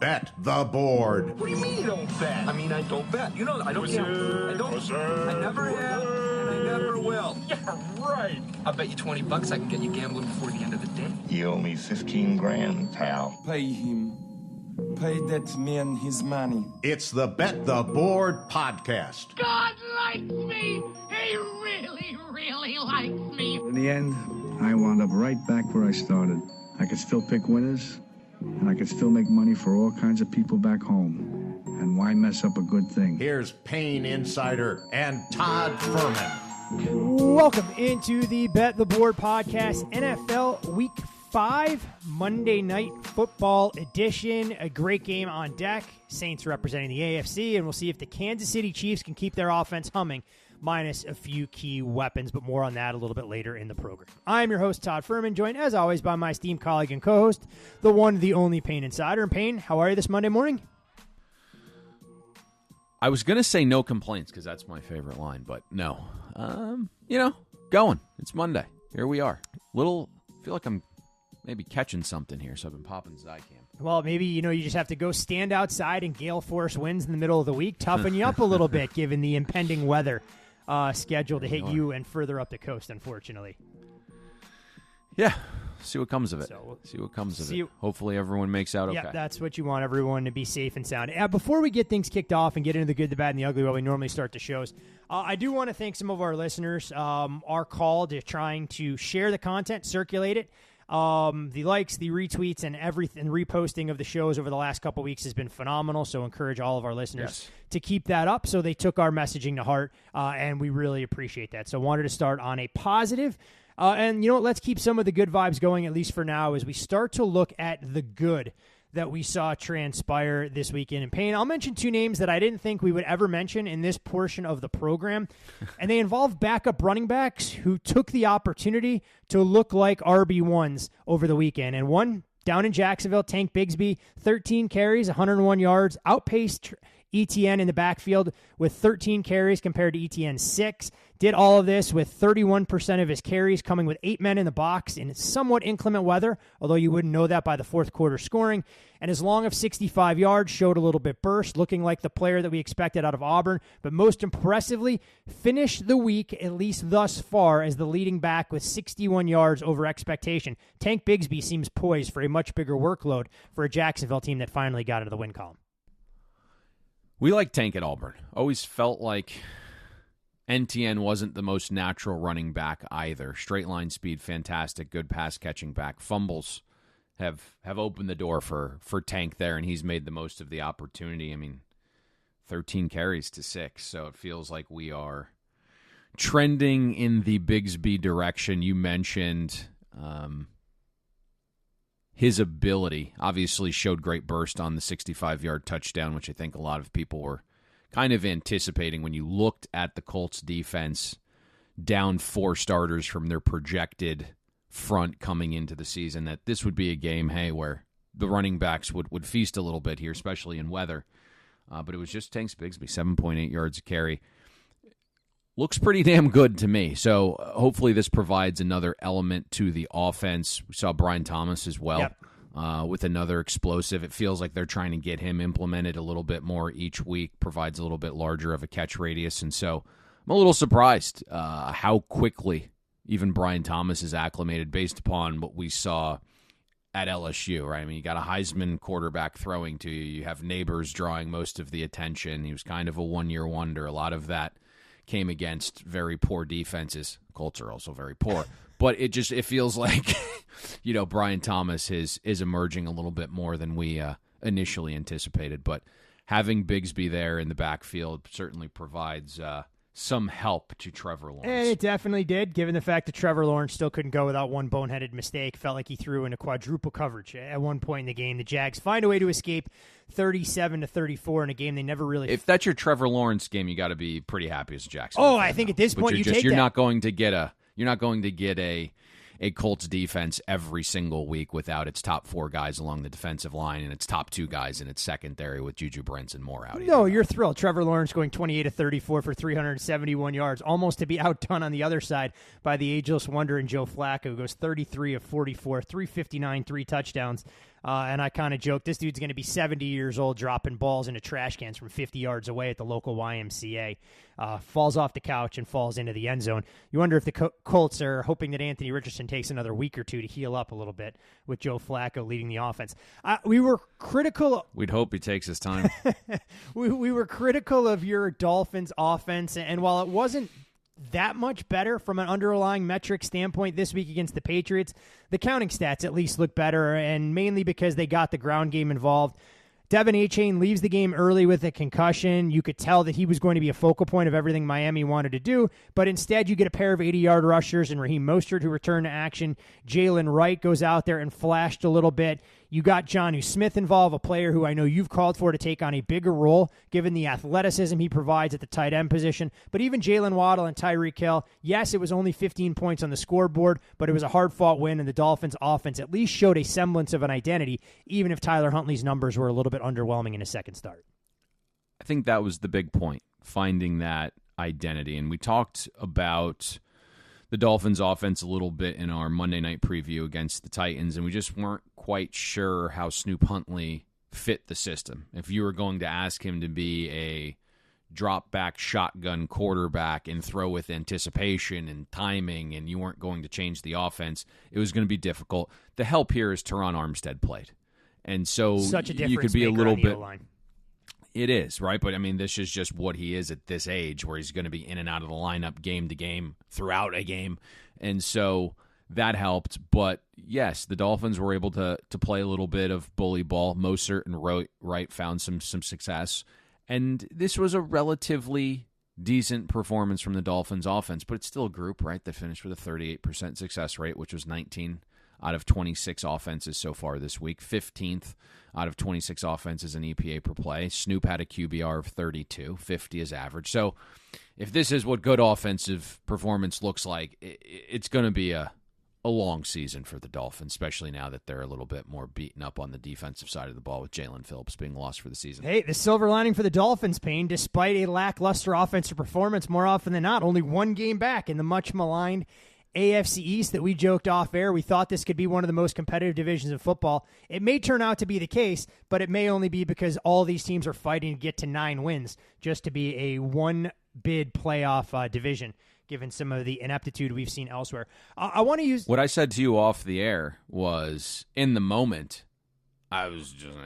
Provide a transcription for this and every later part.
Bet the board. What do you mean you don't bet? I mean, I don't bet. You know, I don't gamble. I don't. I never have, and I never will. Yeah, right. I'll bet you $20 I can get you gambling before the end of the day. You owe me 15 grand, pal. Pay him. Pay that man his money. It's the Bet the Board podcast. God likes me. He really, really likes me. In the end, I wound up right back where I started. I could still pick winners, and I could still make money for all kinds of people back home. And why mess up a good thing? Here's Payne Insider and Todd Fuhrman. Welcome into the Bet the Board podcast, NFL Week 5, Monday Night Football edition. A great game on deck. Saints representing the AFC, and we'll see if the Kansas City Chiefs can keep their offense humming, minus a few key weapons, but more on that a little bit later in the program. I'm your host, Todd Fuhrman, joined as always by my esteemed colleague and co-host, the one, the only Payne Insider. And Payne, how are you this Monday morning? I was going to say no complaints because that's my favorite line, but no. Going. It's Monday. Here we are. I feel like I'm maybe catching something here, so I've been popping Zycam. Well, maybe, you just have to go stand outside and gale force winds in the middle of the week, toughen you up a little bit, given the impending weather scheduled to hit you and further up the coast, unfortunately. Yeah, see what comes of it. Hopefully everyone makes out okay. Yeah, that's what you want, everyone to be safe and sound. Before we get things kicked off and get into the good, the bad, and the ugly, while we normally start the shows, I do want to thank some of our listeners. Our call to trying to share the content, circulate it. The likes, the retweets, and everything, reposting of the shows over the last couple weeks has been phenomenal. So encourage all of our listeners to keep that up. So they took our messaging to heart, and we really appreciate that. So wanted to start on a positive. And you know what? Let's keep some of the good vibes going, at least for now, as we start to look at the good that we saw transpire this weekend in Payne. I'll mention two names that I didn't think we would ever mention in this portion of the program, and they involve backup running backs who took the opportunity to look like RB1s over the weekend. And one, down in Jacksonville, Tank Bigsby, 13 carries, 101 yards, outpaced ETN in the backfield with 13 carries compared to ETN's 6. Did all of this with 31% of his carries coming with 8 men in the box in somewhat inclement weather, although you wouldn't know that by the fourth quarter scoring. And as long of 65 yards, showed a little bit burst, looking like the player that we expected out of Auburn. But most impressively, finished the week, at least thus far, as the leading back with 61 yards over expectation. Tank Bigsby seems poised for a much bigger workload for a Jacksonville team that finally got into the win column. We like Tank at Auburn. Always felt like NTN wasn't the most natural running back either. Straight line speed, fantastic, good pass catching back. Fumbles have opened the door for Tank there, and he's made the most of the opportunity. I mean, 13 carries to 6, so it feels like we are trending in the Bigsby direction. You mentioned his ability, obviously showed great burst on the 65-yard touchdown, which I think a lot of people were kind of anticipating when you looked at the Colts defense down 4 starters from their projected front coming into the season, that this would be a game, where the running backs would feast a little bit here, especially in weather. But it was just Tank Bigsby, 7.8 yards a carry. Looks pretty damn good to me. So hopefully this provides another element to the offense. We saw Brian Thomas as well. Yep. With another explosive. It feels like they're trying to get him implemented a little bit more each week, provides a little bit larger of a catch radius. And so I'm a little surprised how quickly even Brian Thomas is acclimated based upon what we saw at LSU, right? I mean, you got a Heisman quarterback throwing to you. You have Neighbors drawing most of the attention. He was kind of a one-year wonder. A lot of that came against very poor defenses. Colts are also very poor. But it feels like, Brian Thomas is emerging a little bit more than we initially anticipated. But having Bigsby there in the backfield certainly provides some help to Trevor Lawrence. And it definitely did, given the fact that Trevor Lawrence still couldn't go without one boneheaded mistake. Felt like he threw into quadruple coverage at one point in the game. The Jags find a way to escape 37-34 in a game they never really... If that's your Trevor Lawrence game, you got to be pretty happy as a Jackson. Oh, I think at this point you take that. You're not going to get a Colts defense every single week without its top 4 guys along the defensive line and its top 2 guys in its secondary with Juju Brents and more out. No, you're thrilled. Trevor Lawrence going 28-34 for 371 yards, almost to be outdone on the other side by the ageless wonder in Joe Flacco, who goes 33 of 44, 359, 3 touchdowns. And I kind of joked, this dude's going to be 70 years old dropping balls into trash cans from 50 yards away at the local YMCA. Falls off the couch and falls into the end zone. You wonder if the Colts are hoping that Anthony Richardson takes another week or two to heal up a little bit with Joe Flacco leading the offense. We were critical. We'd hope he takes his time. we were critical of your Dolphins offense, and while it wasn't that much better from an underlying metric standpoint this week against the Patriots, the counting stats at least look better, and mainly because they got the ground game involved. Devin Achane leaves the game early with a concussion. You could tell that he was going to be a focal point of everything Miami wanted to do, but instead you get a pair of 80-yard rushers and Raheem Mostert who returned to action. Jalen Wright goes out there and flashed a little bit. You got Jonnu Smith involved, a player who I know you've called for to take on a bigger role given the athleticism he provides at the tight end position. But even Jalen Waddle and Tyreek Hill, yes, it was only 15 points on the scoreboard, but it was a hard-fought win, and the Dolphins' offense at least showed a semblance of an identity, even if Tyler Huntley's numbers were a little bit underwhelming in his second start. I think that was the big point, finding that identity. And we talked about the Dolphins offense a little bit in our Monday night preview against the Titans, and we just weren't quite sure how Snoop Huntley fit the system. If you were going to ask him to be a drop-back shotgun quarterback and throw with anticipation and timing, and you weren't going to change the offense, it was going to be difficult. The help here is Teron Armstead played. And so such a you could be a little bit. O-line. It is, right? But, I mean, this is just what he is at this age, where he's going to be in and out of the lineup game to game throughout a game. And so that helped. But, yes, the Dolphins were able to play a little bit of bully ball. Mostert and Wright found some success. And this was a relatively decent performance from the Dolphins offense, but it's still a group, right, that finished with a 38% success rate, which was 19 out of 26 offenses so far this week, 15th out of 26 offenses in EPA per play. Snoop had a QBR of 32, 50 is average. So if this is what good offensive performance looks like, it's going to be a long season for the Dolphins, especially now that they're a little bit more beaten up on the defensive side of the ball with Jalen Phillips being lost for the season. Hey, the silver lining for the Dolphins, Payne, despite a lackluster offensive performance more often than not, only one game back in the much maligned AFC East that we joked off air. We thought this could be one of the most competitive divisions in football. It may turn out to be the case, but it may only be because all these teams are fighting to get to 9 wins just to be a one-bid playoff division, given some of the ineptitude we've seen elsewhere. I want to use... What I said to you off the air was, in the moment, I was just,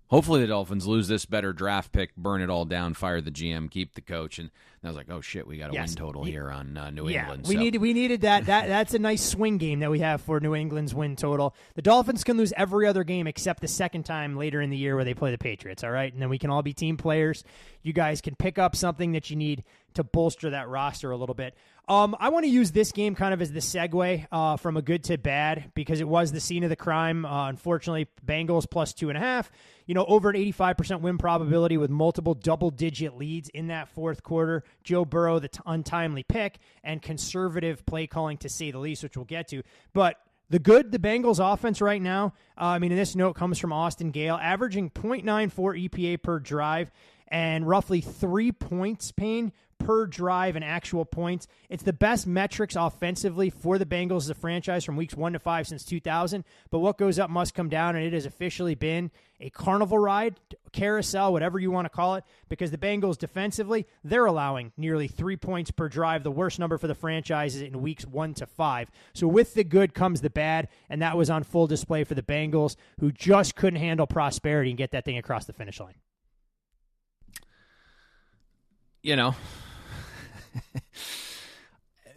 hopefully the Dolphins lose this better draft pick, burn it all down, fire the GM, keep the coach, and I was like, oh shit, we got a win total here on New England. We needed that. That's a nice swing game that we have for New England's win total. The Dolphins can lose every other game except the second time later in the year where they play the Patriots, all right? And then we can all be team players. You guys can pick up something that you need to bolster that roster a little bit. I want to use this game kind of as the segue from a good to bad because it was the scene of the crime. Unfortunately, Bengals plus 2.5. Over an 85% win probability with multiple double-digit leads in that fourth quarter. Joe Burrow, the untimely pick, and conservative play calling to say the least, which we'll get to. But the Bengals offense right now, and this note comes from Austin Gale, averaging 0.94 EPA per drive and roughly 3 points, Payne, per drive in actual points. It's the best metrics offensively for the Bengals as a franchise from weeks 1 to 5 since 2000. But what goes up must come down, and it has officially been a carnival ride, carousel, whatever you want to call it, because the Bengals defensively, they're allowing nearly 3 points per drive, the worst number for the franchises in weeks 1 to 5. So with the good comes the bad, and that was on full display for the Bengals, who just couldn't handle prosperity and get that thing across the finish line.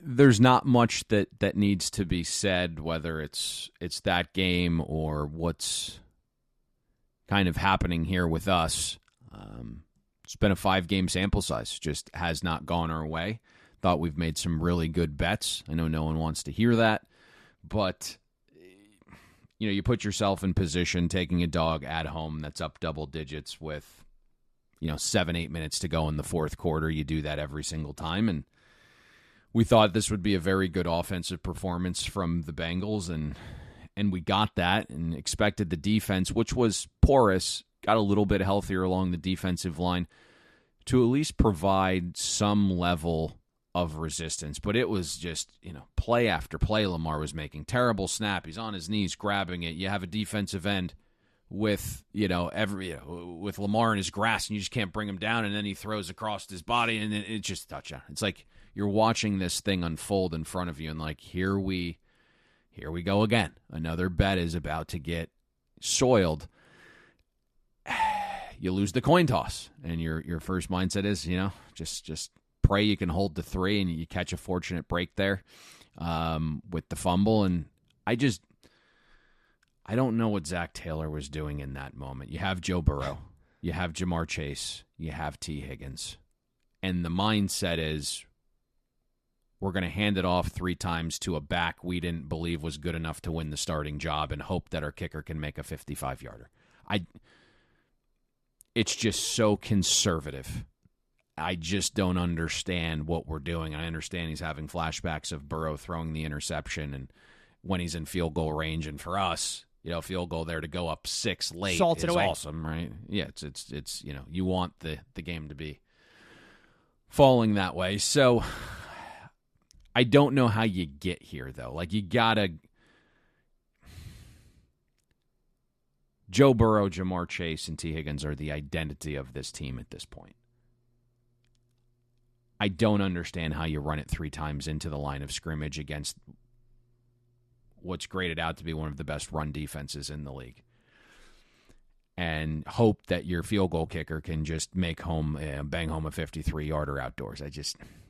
There's not much that needs to be said, whether it's that game or what's kind of happening here with us. It's been a 5-game sample size, just has not gone our way. Thought we've made some really good bets. I know no one wants to hear that, but you put yourself in position taking a dog at home that's up double digits with 7-8 minutes to go in the fourth quarter. You do that every single time, and we thought this would be a very good offensive performance from the Bengals, and we got that and expected the defense, which was porous, got a little bit healthier along the defensive line, to at least provide some level of resistance. But it was just, play after play Lamar was making. Terrible snap. He's on his knees grabbing it. You have a defensive end with with Lamar in his grasp, and you just can't bring him down, and then he throws across his body, and it's just a touchdown. It's like you're watching this thing unfold in front of you, and like here we go again. Another bet is about to get soiled. You lose the coin toss, and your first mindset is just pray you can hold to 3, and you catch a fortunate break there with the fumble, and I don't know what Zach Taylor was doing in that moment. You have Joe Burrow, you have Jamar Chase, you have T. Higgins. And the mindset is we're going to hand it off 3 times to a back we didn't believe was good enough to win the starting job and hope that our kicker can make a 55-yarder. It's just so conservative. I just don't understand what we're doing. I understand he's having flashbacks of Burrow throwing the interception and when he's in field goal range. And for us, field goal there to go up 6 late is awesome, right? Yeah, it's you want the game to be falling that way. So I don't know how you get here, though. Like, you gotta Joe Burrow, Jamar Chase, and T. Higgins are the identity of this team at this point. I don't understand how you run it 3 times into the line of scrimmage against what's graded out to be one of the best run defenses in the league, and hope that your field goal kicker can just bang home a 53-yarder outdoors.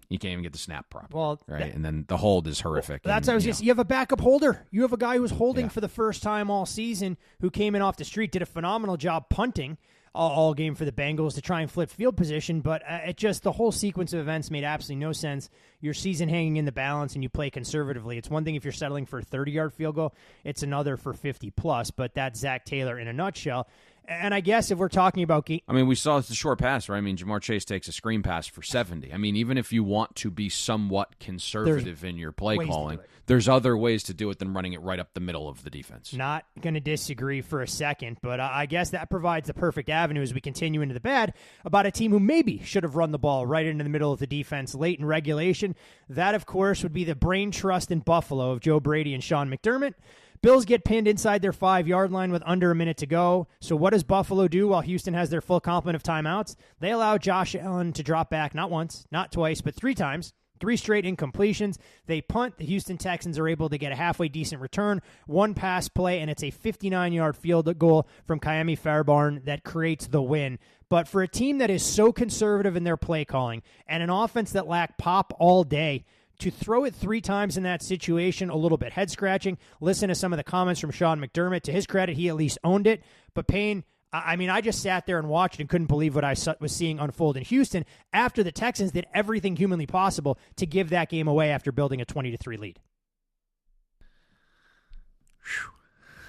You can't even get the snap prop. Well, right? And then the hold is horrific. That's what I was just. You have a backup holder. You have a guy who's holding for the first time all season, who came in off the street, did a phenomenal job punting all game for the Bengals to try and flip field position, but the whole sequence of events made absolutely no sense. Your season hanging in the balance, and you play conservatively. It's one thing if you're settling for a 30-yard field goal. It's another for 50-plus, but that's Zach Taylor in a nutshell. And I guess if we're talking about... we saw the short pass, right? Jamar Chase takes a screen pass for 70. Even if you want to be somewhat conservative in your play calling, there's other ways to do it than running it right up the middle of the defense. Not going to disagree for a second, but I guess that provides the perfect avenue as we continue into the bad about a team who maybe should have run the ball right into the middle of the defense late in regulation. That, of course, would be the brain trust in Buffalo of Joe Brady and Sean McDermott. Bills get pinned inside their 5-yard line with under a minute to go. So what does Buffalo do while Houston has their full complement of timeouts? They allow Josh Allen to drop back not once, not twice, but 3 times. 3 straight incompletions. They punt. The Houston Texans are able to get a halfway decent return. 1 pass play, and it's a 59-yard field goal from Ka'imi Fairbairn that creates the win. But for a team that is so conservative in their play calling and an offense that lacked pop all day, to throw it 3 times in that situation, a little bit head-scratching. Listen to some of the comments from Sean McDermott. To his credit, he at least owned it. But Payne, I just sat there and watched and couldn't believe what I was seeing unfold in Houston after the Texans did everything humanly possible to give that game away after building a 20-3 lead.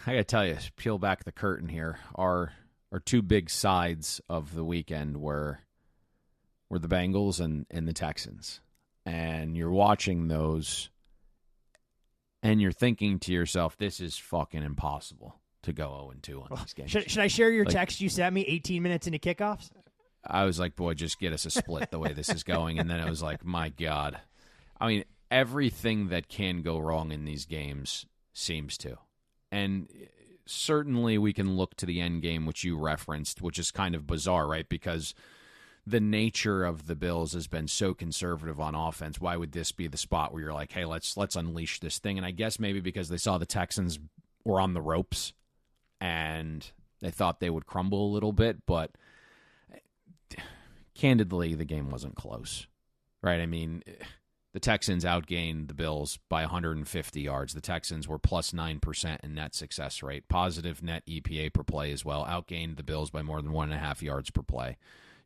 I got to tell you, peel back the curtain here. Our 2 big sides of the weekend were the Bengals and the Texans. And you're watching those, and you're thinking to yourself, this is fucking impossible to go 0-2 on these games. Should I share your text you sent me 18 minutes into kickoffs? I was like, boy, just get us a split the way this is going. And then I was like, my God. Everything that can go wrong in these games seems to. And certainly we can look to the end game, which you referenced, which is kind of bizarre, right? Because the nature of the Bills has been so conservative on offense. Why would this be the spot where you're like, hey, let's unleash this thing? And I guess maybe because they saw the Texans were on the ropes and they thought they would crumble a little bit. But candidly, the game wasn't close, right? The Texans outgained the Bills by 150 yards. The Texans were plus 9% in net success rate, positive net EPA per play as well, outgained the Bills by more than 1.5 yards per play.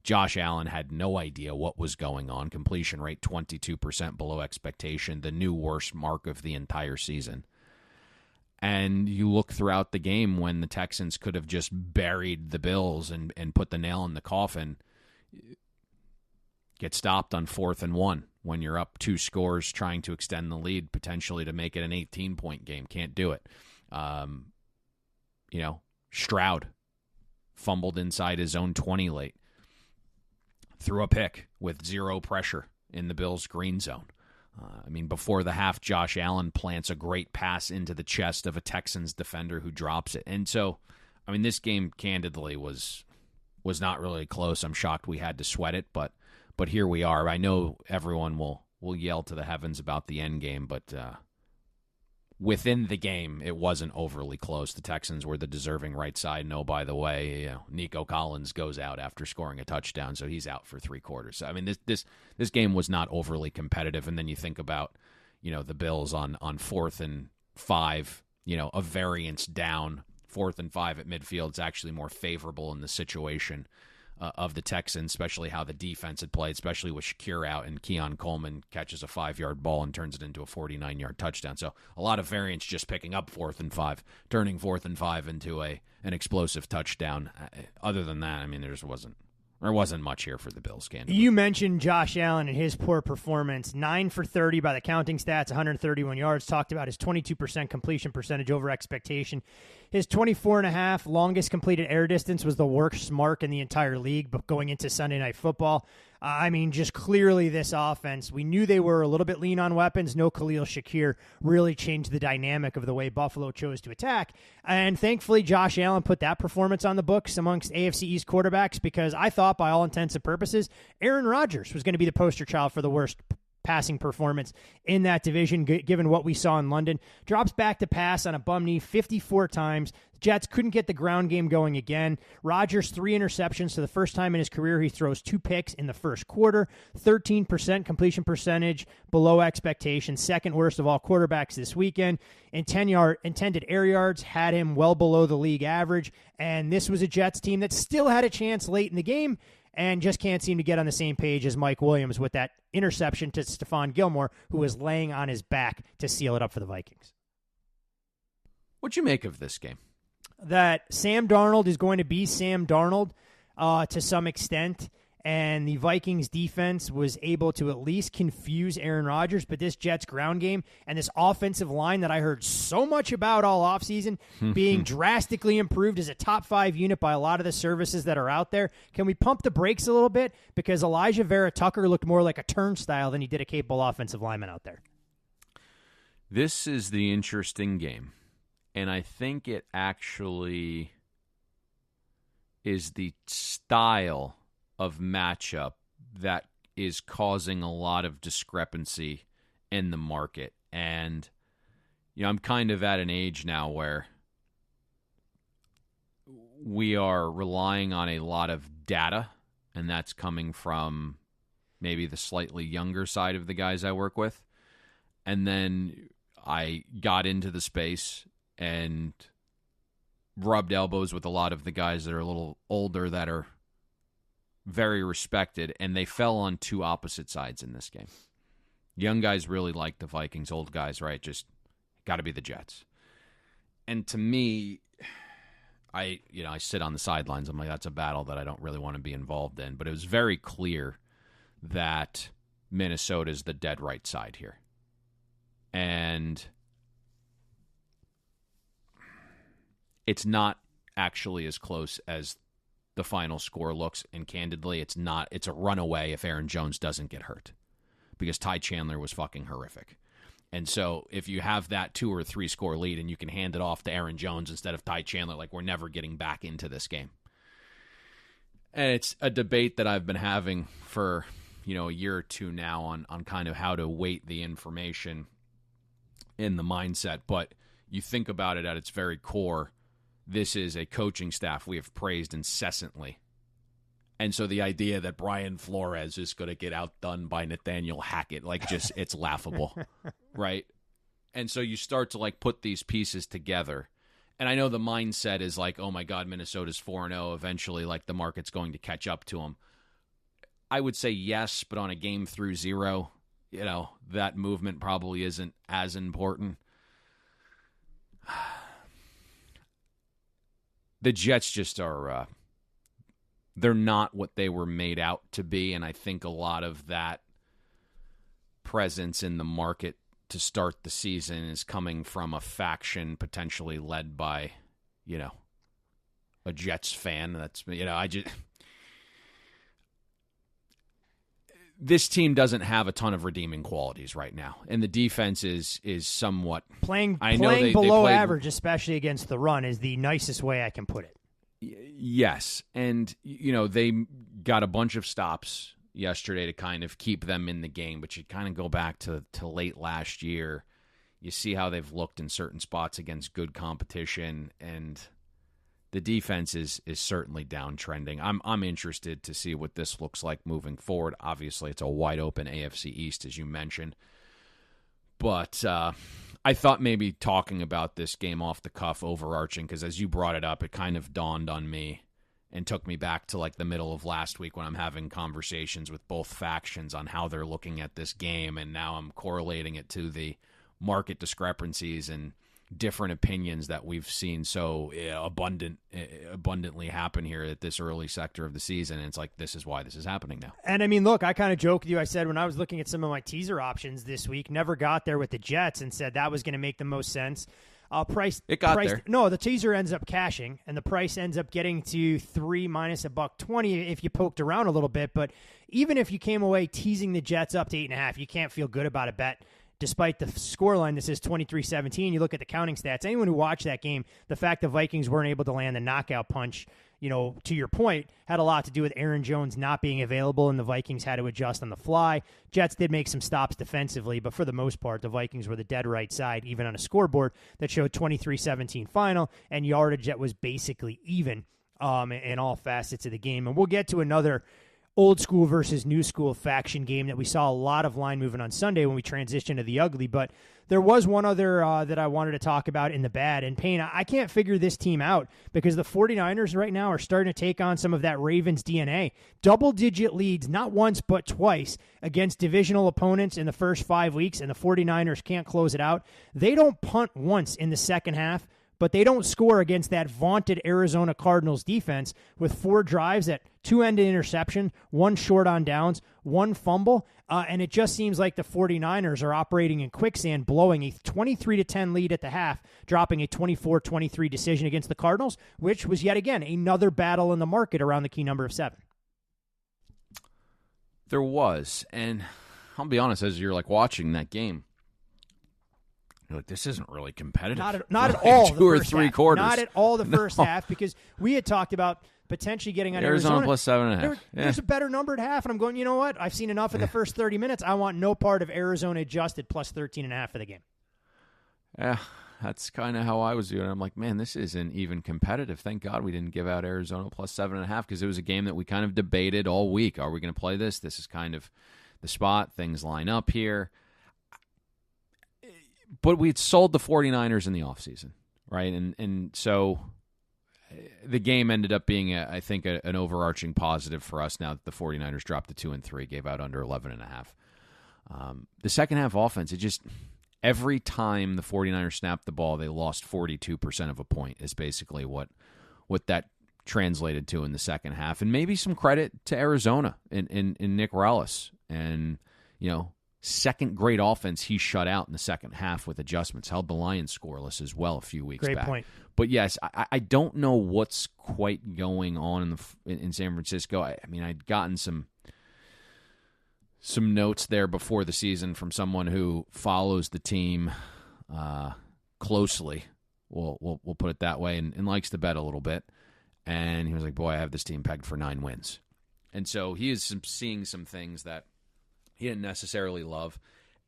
Josh Allen had no idea what was going on. Completion rate 22% below expectation, the new worst mark of the entire season. And you look throughout the game when the Texans could have just buried the Bills and put the nail in the coffin, get stopped on 4th and 1 when you're up 2 scores trying to extend the lead, potentially to make it an 18-point game. Can't do it. Stroud fumbled inside his own 20 late. Threw a pick with 0 pressure in the Bills' green zone. Before the half, Josh Allen plants a great pass into the chest of a Texans defender who drops it. And so I mean, this game, candidly, was not really close. I'm shocked we had to sweat it, but here we are. I know everyone will yell to the heavens about the end game, but within the game, it wasn't overly close. The Texans were the deserving right side. No, by the way, Nico Collins goes out after scoring a touchdown, so he's out for 3 quarters. So, I mean, this game was not overly competitive. And then you think about, the Bills on 4th and 5, a variance down. 4th and 5 at midfield is actually more favorable in the situation of the Texans, especially how the defense had played, especially with Shakir out and Keon Coleman catches a 5-yard ball and turns it into a 49-yard touchdown. So a lot of variance just picking up 4th and 5, turning 4th and 5 into an explosive touchdown. Other than that, I mean, there wasn't much here for the Bills, candidly. You mentioned Josh Allen and his poor performance. 9 for 30 by the counting stats, 131 yards. Talked about his 22% completion percentage over expectation. His 24.5 longest completed air distance was the worst mark in the entire league, but going into Sunday Night Football. I mean, just clearly this offense, we knew they were a little bit lean on weapons. No Khalil Shakir really changed the dynamic of the way Buffalo chose to attack. And thankfully, Josh Allen put that performance on the books amongst AFC East quarterbacks because I thought, by all intents and purposes, Aaron Rodgers was going to be the poster child for the worst passing performance in that division, given what we saw in London. Drops back to pass on a bum knee 54 times. Jets couldn't get the ground game going again. Rodgers, 3 interceptions. For the first time in his career, he throws 2 picks in the first quarter. 13% completion percentage, below expectations. Second worst of all quarterbacks this weekend. Intended air yards had him well below the league average. And this was a Jets team that still had a chance late in the game and just can't seem to get on the same page as Mike Williams with that interception to Stephon Gilmore, who was laying on his back to seal it up for the Vikings. What'd you make of this game? That Sam Darnold is going to be Sam Darnold to some extent, and the Vikings defense was able to at least confuse Aaron Rodgers, but this Jets ground game and this offensive line that I heard so much about all offseason being drastically improved as a top 5 unit by a lot of the services that are out there. Can we pump the brakes a little bit? Because Elijah Vera Tucker looked more like a turnstile than he did a capable offensive lineman out there. This is the interesting game, and I think it actually is the style of matchup that is causing a lot of discrepancy in the market. And, I'm kind of at an age now where we are relying on a lot of data, and that's coming from maybe the slightly younger side of the guys I work with. And then I got into the space and rubbed elbows with a lot of the guys that are a little older that are very respected, and they fell on 2 opposite sides in this game. Young guys really like the Vikings. Old guys, right, just got to be the Jets. And to me, I sit on the sidelines. I'm like, that's a battle that I don't really want to be involved in. But it was very clear that Minnesota is the dead right side here. And it's not actually as close as the final score looks, and candidly, it's not. It's a runaway if Aaron Jones doesn't get hurt, because Ty Chandler was fucking horrific. And so if you have that 2 or 3 score lead and you can hand it off to Aaron Jones instead of Ty Chandler, like, we're never getting back into this game. And it's a debate that I've been having for, a year or 2 now on kind of how to weight the information in the mindset. But you think about it at its very core, this is a coaching staff we have praised incessantly. And so the idea that Brian Flores is going to get outdone by Nathaniel Hackett, it's laughable, right? And so you start to, put these pieces together. And I know the mindset is oh my God, Minnesota's 4-0. Eventually, the market's going to catch up to them. I would say yes, but on a game through 0, that movement probably isn't as important. The Jets just are, they're not what they were made out to be, and I think a lot of that presence in the market to start the season is coming from a faction potentially led by, a Jets fan. That's, this team doesn't have a ton of redeeming qualities right now, and the defense is somewhat playing I know they below played, average, especially against the run, is the nicest way I can put it. Yes, and they got a bunch of stops yesterday to kind of keep them in the game, but you kind of go back to late last year. You see how they've looked in certain spots against good competition, and the defense is certainly downtrending. I'm interested to see what this looks like moving forward. Obviously, it's a wide open AFC East, as you mentioned. But I thought maybe talking about this game off the cuff, overarching, because as you brought it up, it kind of dawned on me and took me back to like the middle of last week when I'm having conversations with both factions on how they're looking at this game, and now I'm correlating it to the market discrepancies and different opinions that we've seen so abundantly happen here at this early sector of the season. And it's like, this is why this is happening now. And I mean, look, I kind of joked with you. I said when I was looking at some of my teaser options this week, never got there with the Jets and said that was going to make the most sense. It got there. No, the teaser ends up cashing, and the price ends up getting to 3 minus $1.20 if you poked around a little bit. But even if you came away teasing the Jets up to 8.5, you can't feel good about a bet. Despite the scoreline that says 23-17, you look at the counting stats. Anyone who watched that game, the fact the Vikings weren't able to land the knockout punch, to your point, had a lot to do with Aaron Jones not being available, and the Vikings had to adjust on the fly. Jets did make some stops defensively, but for the most part, the Vikings were the dead right side, even on a scoreboard that showed 23-17 final, and yardage that was basically even in all facets of the game. And we'll get to another old school versus new school faction game that we saw a lot of line movement on Sunday when we transitioned to the ugly. But there was one other that I wanted to talk about in the bad. And Payne, I can't figure this team out because the 49ers right now are starting to take on some of that Ravens DNA. Double-digit leads, not once but twice, against divisional opponents in the first 5 weeks, and the 49ers can't close it out. They don't punt once in the second half, but they don't score against that vaunted Arizona Cardinals defense with 4 drives at 2 end interception, 1 short on downs, 1 fumble, and it just seems like the 49ers are operating in quicksand, blowing a 23-10 lead at the half, dropping a 24-23 decision against the Cardinals, which was yet again another battle in the market around the key number of 7. There was, and I'll be honest, as you're like watching that game, you're like, this isn't really competitive. Not at all. 2 or 3 quarters. Not at all the first half, because we had talked about potentially getting on Arizona plus 7.5. There's a better number at half, and I'm going, you know what? I've seen enough of the first 30 minutes. I want no part of Arizona adjusted plus 13.5 for the game. Yeah, that's kind of how I was doing. I'm like, man, this isn't even competitive. Thank God we didn't give out Arizona plus 7.5 because it was a game that we kind of debated all week. Are we going to play this? This is kind of the spot. Things line up here. But we had sold the 49ers in the offseason, right? And so the game ended up being, I think, an overarching positive for us now that the 49ers dropped to 2-3, gave out under 11.5. The second half offense, it just, every time the 49ers snapped the ball, they lost 42% of a point is basically what that translated to in the second half. And maybe some credit to Arizona and Nick Rallis. And, second great offense he shut out in the second half with adjustments. Held the Lions scoreless as well a few weeks back. Great point. But yes, I don't know what's quite going on in San Francisco. I mean, I'd gotten some notes there before the season from someone who follows the team closely. We'll put it that way, and likes to bet a little bit. And he was like, boy, I have this team pegged for 9 wins. And so he is seeing some things that he didn't necessarily love.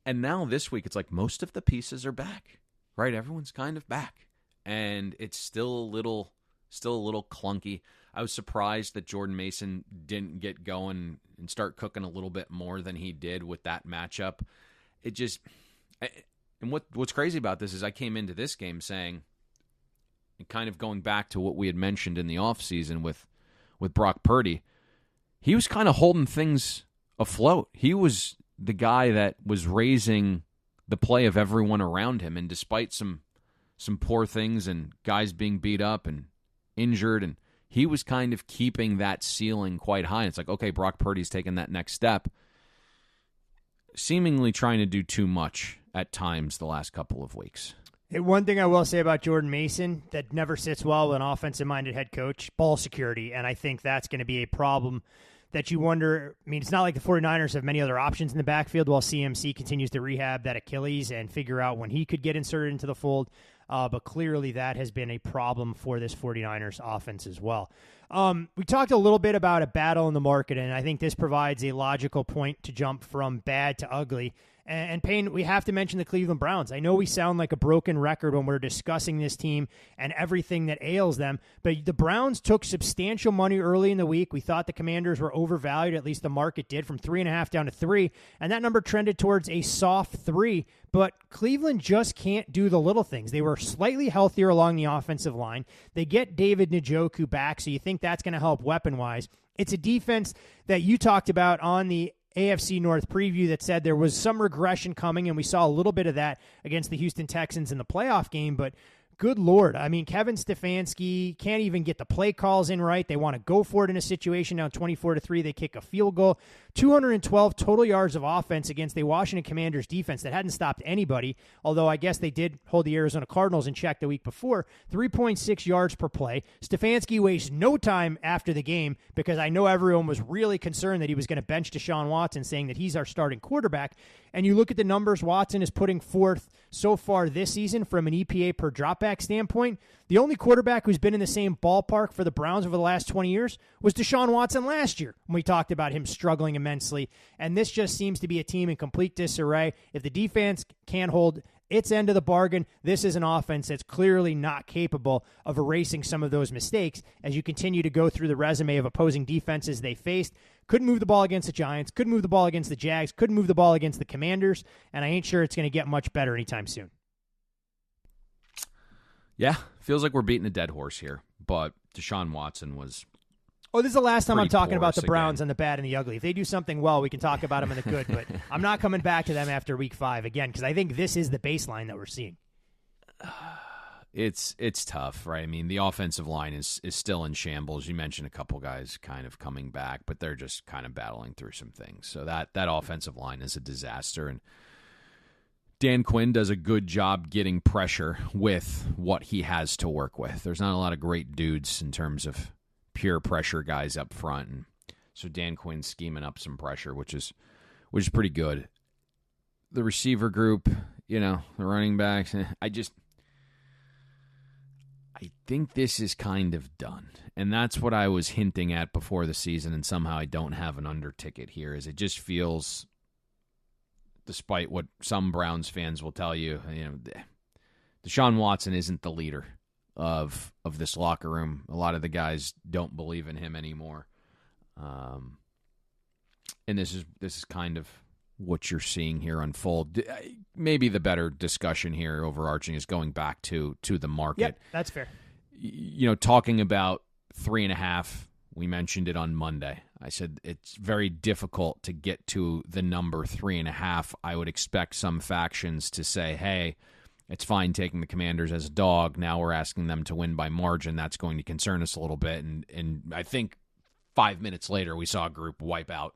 And now this week, it's like most of the pieces are back, right? Everyone's kind of back. And it's still a little clunky. I was surprised that Jordan Mason didn't get going and start cooking a little bit more than he did with that matchup. It just, and what's crazy about this is I came into this game saying, and kind of going back to what we had mentioned in the offseason with Brock Purdy, he was kind of holding things afloat. He was the guy that was raising the play of everyone around him, and despite some poor things and guys being beat up and injured, and he was kind of keeping that ceiling quite high. And it's like, okay, Brock Purdy's taking that next step, seemingly trying to do too much at times the last couple of weeks. Hey, one thing I will say about Jordan Mason that never sits well with an offensive-minded head coach, ball security, and I think that's going to be a problem that you wonder. I mean, it's not like the 49ers have many other options in the backfield while CMC continues to rehab that Achilles and figure out when he could get inserted into the fold. But clearly that has been a problem for this 49ers offense as well. We talked a little bit about a battle in the market, and I think this provides a logical point to jump from bad to ugly. And Payne, we have to mention the Cleveland Browns. I know we sound like a broken record when we're discussing this team and everything that ails them, but the Browns took substantial money early in the week. We thought the Commanders were overvalued, at least the market did, from 3.5 down to 3, and that number trended towards a soft 3. But Cleveland just can't do the little things. They were slightly healthier along the offensive line. They get David Njoku back, so you think that's going to help weapon-wise. It's a defense that you talked about on the AFC North preview that said there was some regression coming, and we saw a little bit of that against the Houston Texans in the playoff game, but good Lord. I mean, Kevin Stefanski can't even get the play calls in right. They want to go for it in a situation down 24-3. They kick a field goal. 212 total yards of offense against the Washington Commanders defense that hadn't stopped anybody, although I guess they did hold the Arizona Cardinals in check the week before. 3.6 yards per play. Stefanski wastes no time after the game because I know everyone was really concerned that he was going to bench Deshaun Watson, saying that he's our starting quarterback. And you look at the numbers Watson is putting forth so far this season from an EPA per dropback standpoint. The only quarterback who's been in the same ballpark for the Browns over the last 20 years was Deshaun Watson last year when we talked about him struggling immensely. And this just seems to be a team in complete disarray. If the defense can't hold its end of the bargain, this is an offense that's clearly not capable of erasing some of those mistakes as you continue to go through the resume of opposing defenses they faced. Couldn't move the ball against the Giants, couldn't move the ball against the Jags, couldn't move the ball against the Commanders, and I ain't sure it's going to get much better anytime soon. Yeah, feels like we're beating a dead horse here, but Deshaun Watson was... Oh, this is the last time I'm talking about the Browns again. and the bad and the ugly. If they do something well, we can talk about them in the good, but I'm not coming back to them after week 5 again because I think this is the baseline that we're seeing. It's tough, right? I mean, the offensive line is still in shambles. You mentioned a couple guys kind of coming back, but they're just kind of battling through some things. So that offensive line is a disaster, and Dan Quinn does a good job getting pressure with what he has to work with. There's not a lot of great dudes in terms of pure pressure guys up front, and so Dan Quinn's scheming up some pressure, which is pretty good. The receiver group, the running backs, I think this is kind of done, and that's what I was hinting at before the season, and somehow I don't have an under ticket here, is it just feels, despite what some Browns fans will tell you, Deshaun Watson isn't the leader of this locker room. A lot of the guys don't believe in him anymore. And this is kind of what you're seeing here unfold. Maybe the better discussion here, overarching, is going back to the market. Yep, that's fair. Talking about 3.5, we mentioned it on Monday. I said it's very difficult to get to the number 3.5. I would expect some factions to say, hey, it's fine taking the Commanders as a dog. Now we're asking them to win by margin. That's going to concern us a little bit. And I think 5 minutes later, we saw a group wipe out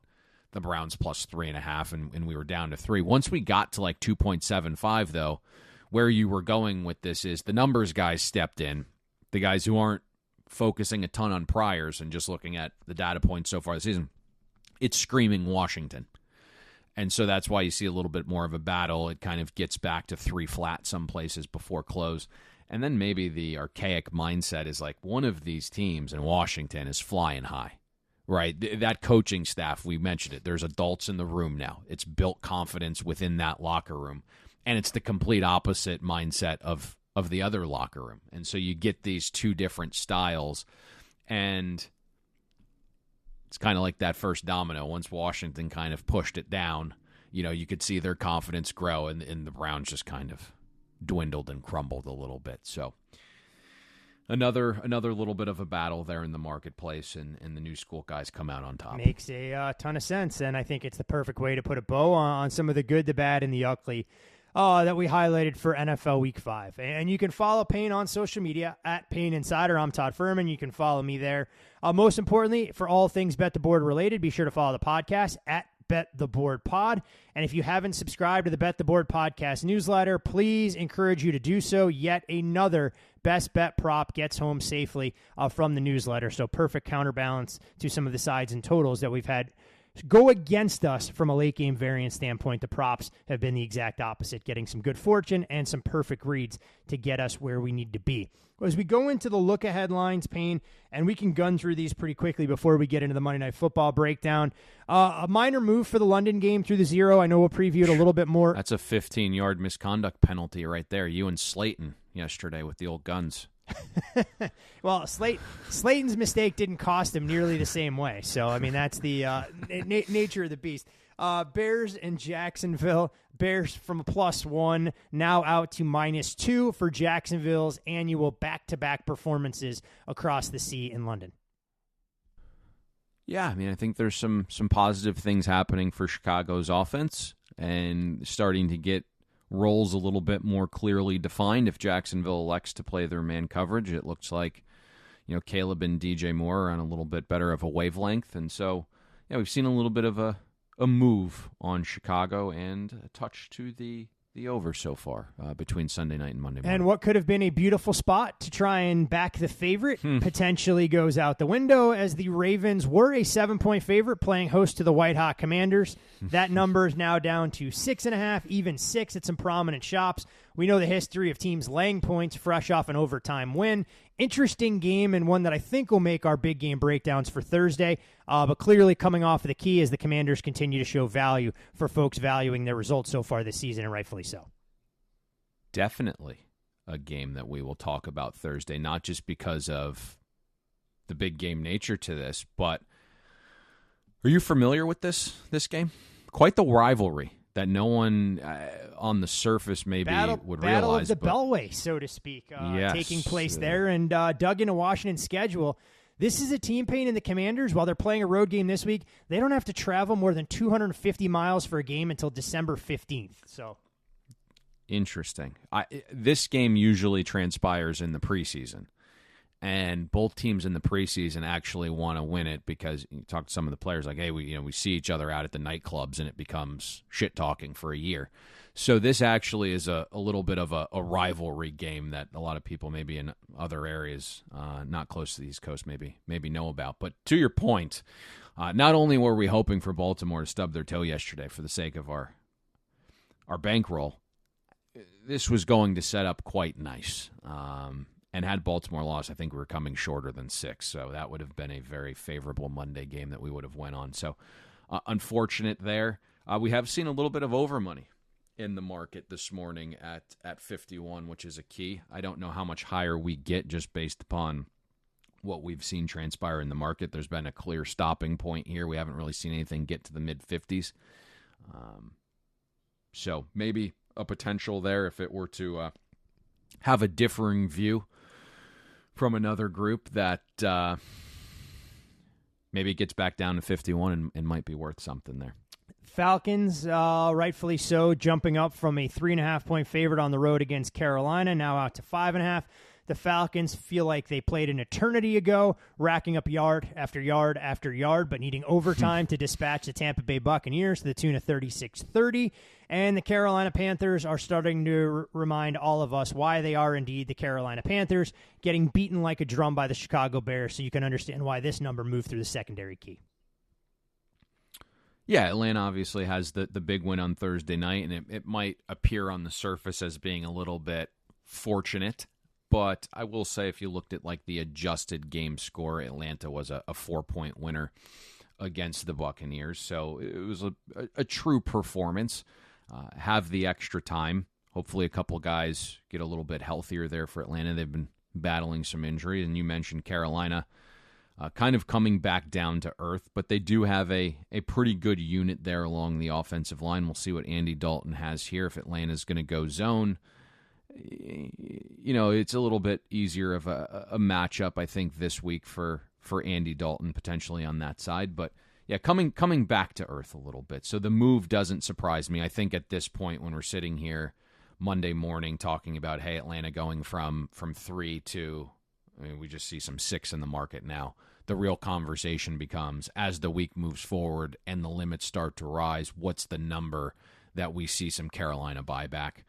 the Browns plus 3.5, and we were down to 3. Once we got to like 2.75, though, where you were going with this is the numbers guys stepped in, the guys who aren't focusing a ton on priors and just looking at the data points so far this season. It's screaming Washington. And so that's why you see a little bit more of a battle. It kind of gets back to 3 flat some places before close. And then maybe the archaic mindset is like one of these teams in Washington is flying high, right? That coaching staff, we mentioned it. There's adults in the room now. It's built confidence within that locker room. And it's the complete opposite mindset of the other locker room. And so you get these two different styles. And it's kind of like that first domino. Once Washington kind of pushed it down, you could see their confidence grow, and the Browns just kind of dwindled and crumbled a little bit. So another little bit of a battle there in the marketplace, and the new school guys come out on top. Makes a ton of sense, and I think it's the perfect way to put a bow on some of the good, the bad, and the ugly that we highlighted for NFL Week 5. And you can follow Payne on social media at Payne Insider. I'm Todd Fuhrman. You can follow me there. Most importantly, for all things Bet the Board related, be sure to follow the podcast at Bet the Board Pod. And if you haven't subscribed to the Bet the Board podcast newsletter, please encourage you to do so. Yet another best bet prop gets home safely from the newsletter. So perfect counterbalance to some of the sides and totals that we've had go against us from a late game variance standpoint. The props have been the exact opposite, getting some good fortune and some perfect reads to get us where we need to be. As we go into the look ahead lines, Payne, and we can gun through these pretty quickly before we get into the Monday Night Football breakdown. A minor move for the London game through the 0. I know we'll preview it a little bit more. That's a 15-yard misconduct penalty right there. You and Slayton yesterday with the old guns. Well, Slayton's mistake didn't cost him nearly the same way. So, I mean, that's the nature of the beast. Bears and Jacksonville. Bears from a +1 now out to -2 for Jacksonville's annual back-to-back performances across the sea in London. Yeah, I mean, I think there's some positive things happening for Chicago's offense and starting to get roles a little bit more clearly defined. If Jacksonville elects to play their man coverage, it looks like, Caleb and DJ Moore are on a little bit better of a wavelength. And so, yeah, we've seen a little bit of a move on Chicago and a touch to the over so far between Sunday night and Monday morning. And what could have been a beautiful spot to try and back the favorite potentially goes out the window, as the Ravens were a 7-point favorite playing host to the White Hot Commanders. That number is now down to 6.5, even 6 at some prominent shops. We know the history of teams laying points fresh off an overtime win. Interesting game, and one that I think will make our big game breakdowns for Thursday, but clearly coming off of the key as the Commanders continue to show value for folks valuing their results so far this season, and rightfully so. Definitely a game that we will talk about Thursday, not just because of the big game nature to this, but are you familiar with this game? Quite the rivalry that no one on the surface maybe would realize. Battle of the Beltway, so to speak, taking place there, and dug into Washington's schedule. This is a team, Payne, in the Commanders, while they're playing a road game this week, they don't have to travel more than 250 miles for a game until December 15th. So, interesting. This game usually transpires in the preseason, and both teams in the preseason actually want to win it because you talk to some of the players like, hey, we see each other out at the nightclubs, and it becomes shit talking for a year. So this actually is a little bit of a rivalry game that a lot of people maybe in other areas not close to the East Coast maybe know about. But to your point, not only were we hoping for Baltimore to stub their toe yesterday for the sake of our bankroll, this was going to set up quite nice. And had Baltimore lost, I think we were coming shorter than 6. So that would have been a very favorable Monday game that we would have went on. So unfortunate there. We have seen a little bit of over money in the market this morning at 51, which is a key. I don't know how much higher we get just based upon what we've seen transpire in the market. There's been a clear stopping point here. We haven't really seen anything get to the mid-50s. So maybe a potential there if it were to have a differing view from another group that maybe it gets back down to 51 and might be worth something there. Falcons, rightfully so, jumping up from a 3.5-point favorite on the road against Carolina, now out to 5.5. The Falcons feel like they played an eternity ago, racking up yard after yard after yard, but needing overtime to dispatch the Tampa Bay Buccaneers to the tune of 36-30. And the Carolina Panthers are starting to remind all of us why they are indeed the Carolina Panthers, getting beaten like a drum by the Chicago Bears, so you can understand why this number moved through the secondary key. Yeah, Atlanta obviously has the big win on Thursday night, and it might appear on the surface as being a little bit fortunate. But I will say if you looked at like the adjusted game score, Atlanta was a 4-point winner against the Buccaneers. So it was a true performance. Have the extra time. Hopefully a couple guys get a little bit healthier there for Atlanta. They've been battling some injuries. And you mentioned Carolina kind of coming back down to earth. But they do have a pretty good unit there along the offensive line. We'll see what Andy Dalton has here. If Atlanta's going to go zone, it's a little bit easier of a matchup, I think, this week for Andy Dalton potentially on that side. But yeah, coming back to earth a little bit. So the move doesn't surprise me. I think at this point when we're sitting here Monday morning talking about, hey, Atlanta going from 3 to I mean, we just see some 6 in the market now. The real conversation becomes, as the week moves forward and the limits start to rise, what's the number that we see some Carolina buyback?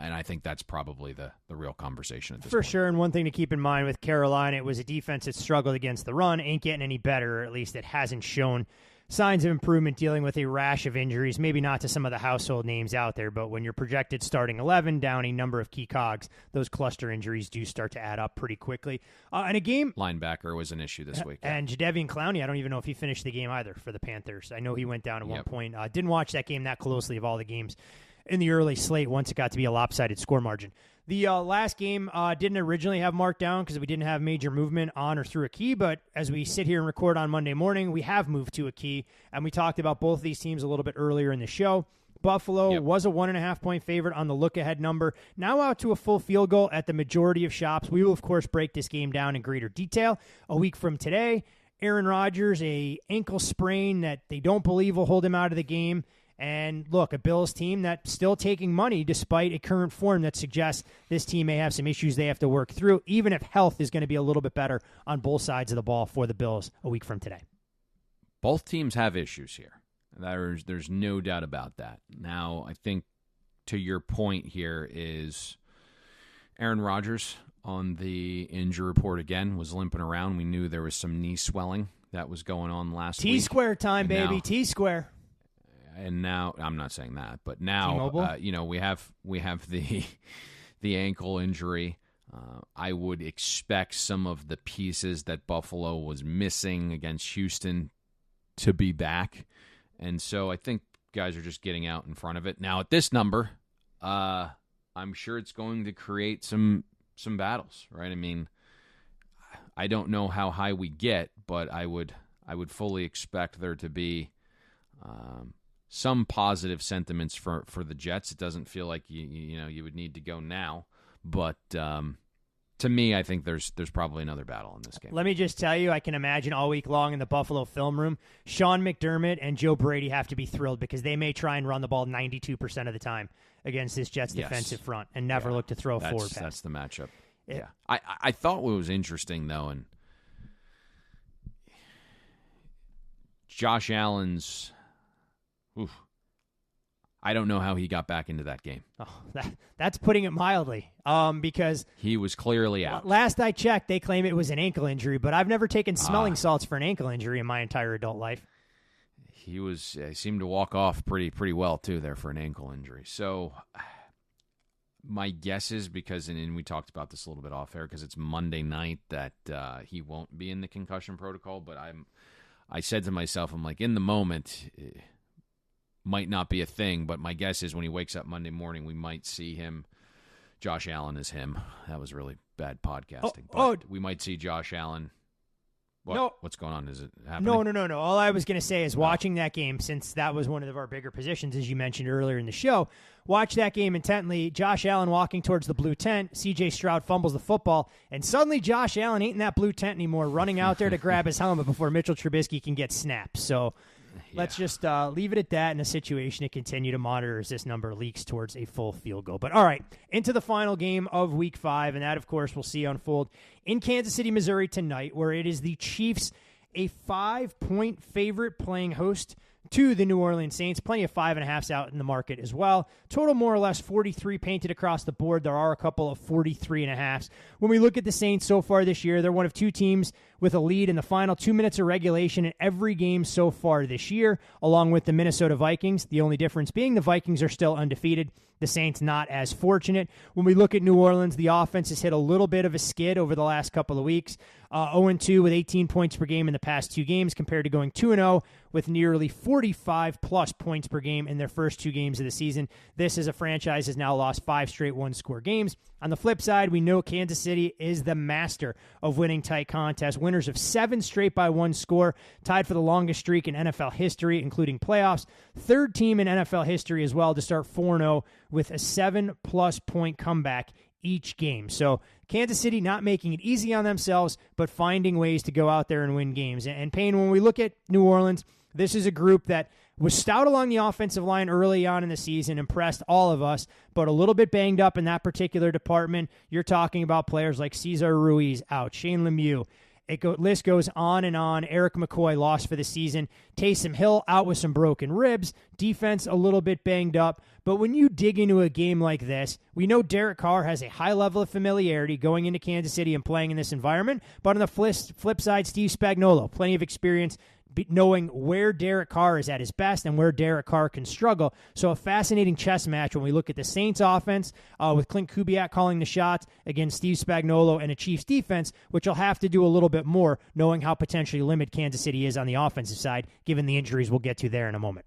And I think that's probably the real conversation at this point. For sure, and one thing to keep in mind with Carolina, it was a defense that struggled against the run, ain't getting any better, or at least it hasn't shown signs of improvement, dealing with a rash of injuries, maybe not to some of the household names out there, but when you're projected starting 11 down a number of key cogs, those cluster injuries do start to add up pretty quickly. And a game... Linebacker was an issue this week. And Jadeveon Clowney, I don't even know if he finished the game either for the Panthers. I know he went down at one point. Didn't watch that game that closely of all the games in the early slate once it got to be a lopsided score margin. The last game didn't originally have marked down because we didn't have major movement on or through a key, but as we sit here and record on Monday morning, we have moved to a key, and we talked about both of these teams a little bit earlier in the show. Buffalo was a 1.5-point favorite on the look-ahead number, now out to a full field goal at the majority of shops. We will, of course, break this game down in greater detail a week from today. Aaron Rodgers, a ankle sprain that they don't believe will hold him out of the game. And look, a Bills team that's still taking money despite a current form that suggests this team may have some issues they have to work through, even if health is going to be a little bit better on both sides of the ball for the Bills a week from today. Both teams have issues here. There's no doubt about that. Now, I think to your point here is Aaron Rodgers on the injury report again was limping around. We knew there was some knee swelling that was going on last week. T-square time, baby, T-square. And now, I'm not saying that, but now, we have the ankle injury. I would expect some of the pieces that Buffalo was missing against Houston to be back. And so I think guys are just getting out in front of it. Now, at this number, I'm sure it's going to create some battles, right? I mean, I don't know how high we get, but I would fully expect there to be some positive sentiments for the Jets. It doesn't feel like you would need to go now, but to me, I think there's probably another battle in this game. Let me just tell you, I can imagine all week long in the Buffalo film room, Sean McDermott and Joe Brady have to be thrilled because they may try and run the ball 92% of the time against this Jets defensive front and never look to throw a forward pass. That's the matchup. Yeah. I thought what was interesting, though, and Josh Allen's... Oof. I don't know how he got back into that game. Oh, that's putting it mildly. Because he was clearly out. Last I checked, they claim it was an ankle injury, but I've never taken smelling salts for an ankle injury in my entire adult life. He seemed to walk off pretty well too there for an ankle injury. So my guess is because, and we talked about this a little bit off air, because it's Monday night, that he won't be in the concussion protocol. But I said to myself, I'm like, in the moment. Might not be a thing, but my guess is when he wakes up Monday morning, we might see him. Josh Allen is him. That was really bad podcasting. We might see Josh Allen. What? No. What's going on? Is it happening? No. All I was going to say is watching that game, since that was one of our bigger positions, as you mentioned earlier in the show, watch that game intently. Josh Allen walking towards the blue tent. C.J. Stroud fumbles the football, and suddenly Josh Allen ain't in that blue tent anymore, running out there to grab his helmet before Mitchell Trubisky can get snapped. So... Let's just leave it at that in a situation to continue to monitor as this number leaks towards a full field goal. But all right, into the final game of Week 5, and that, of course, we'll see unfold in Kansas City, Missouri tonight, where it is the Chiefs, a 5-point favorite, playing host to the New Orleans Saints. Plenty of 5.5s out in the market as well. Total more or less 43 painted across the board. There are a couple of 43.5s. When we look at the Saints so far this year, they're one of two teams with a lead in the final 2 minutes of regulation in every game so far this year, along with the Minnesota Vikings. The only difference being the Vikings are still undefeated. The Saints not as fortunate. When we look at New Orleans, the offense has hit a little bit of a skid over the last couple of weeks. 0-2 with 18 points per game in the past 2 games compared to going 2-0 with nearly 45-plus points per game in their first 2 games of the season. This is a franchise has now lost 5 straight one-score games. On the flip side, we know Kansas City is the master of winning tight contests. Winners of 7 straight by 1 score, tied for the longest streak in NFL history, including playoffs. 3rd team in NFL history as well to start 4-0 with a 7-plus point comeback each game. So Kansas City not making it easy on themselves, but finding ways to go out there and win games. And Payne, when we look at New Orleans, This is a group that was stout along the offensive line early on in the season, impressed all of us, but a little bit banged up in that particular department. You're talking about players like Cesar Ruiz out, Shane Lemieux. List goes on and on. Eric McCoy lost for the season. Taysom Hill out with some broken ribs. Defense a little bit banged up. But when you dig into a game like this, we know Derek Carr has a high level of familiarity going into Kansas City and playing in this environment. But on the flip side, Steve Spagnuolo, plenty of experience knowing where Derek Carr is at his best and where Derek Carr can struggle. So a fascinating chess match when we look at the Saints offense with Clint Kubiak calling the shots against Steve Spagnuolo and a Chiefs defense, which will have to do a little bit more knowing how potentially limited Kansas City is on the offensive side, given the injuries we'll get to there in a moment.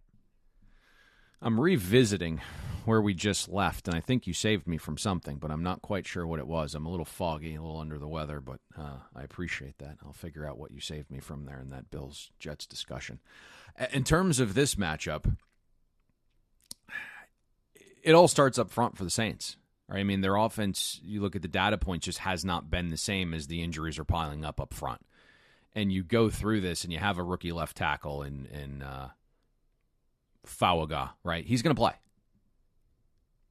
I'm revisiting where we just left, and I think you saved me from something, but I'm not quite sure what it was. I'm a little foggy, a little under the weather, but I appreciate that. I'll figure out what you saved me from there in that Bills-Jets discussion. In terms of this matchup, it all starts up front for the Saints. Right? I mean, their offense, you look at the data points, just has not been the same as the injuries are piling up front. And you go through this, and you have a rookie left tackle in Fawaga, right? He's going to play.